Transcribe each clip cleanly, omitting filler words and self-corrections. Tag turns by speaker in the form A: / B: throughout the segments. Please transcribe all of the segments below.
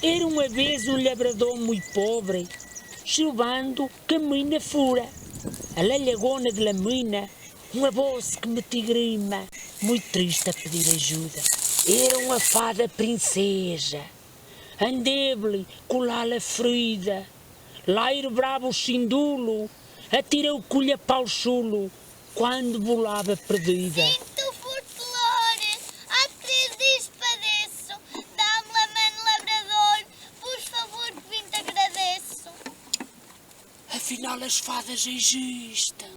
A: Era uma vez um labrador muito pobre, chovendo que a mina fura. A lagona de la mina, uma voz que me tigrima, muito triste a pedir ajuda. Era uma fada princesa, andeve-lhe colá-la ferida. Lairo bravo sindulo, atirou colha para o chulo, quando volava perdida.
B: Sinto folclore, há 3 dias padeço. Dá-me la mano, labrador, por favor que vim te agradeço.
A: Afinal as fadas existem.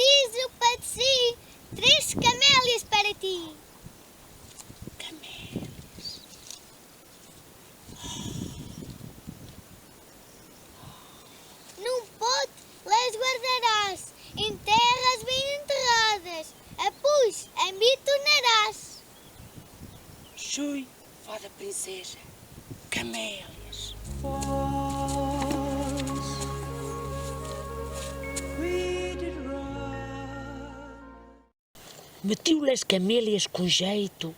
B: Diz eu padeci 3 camélias para ti.
A: Camélias.
B: Num pote las guardarás, em terras bem enterradas. Após em mim tornarás.
A: Xui, fada princesa, camélias. Metiu-lhe as camélias com jeito,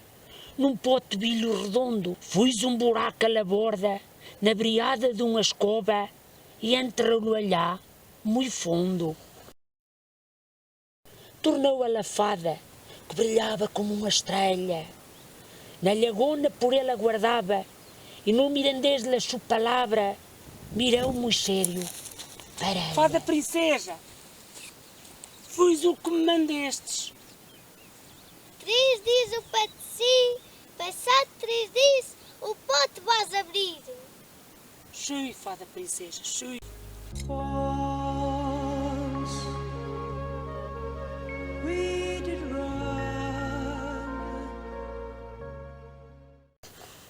A: num pote de bilho redondo. Fuz um buraco à borda, na briada de uma escova, e enterrou-lhe allá, muito fundo. Tornou a la fada, que brilhava como uma estrela. Na lagona por ele aguardava, e no mirandês da sua palavra, mirou muito sério para ela. Fada princesa, fuz o que me mandestes.
B: 3 dias eu padeci, passado 3 dias o pote vais abrir.
A: Xui, fada princesa, xui.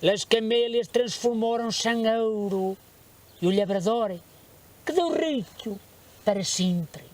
A: As camélias transformaram-se em ouro e o labrador quedou rico para sempre.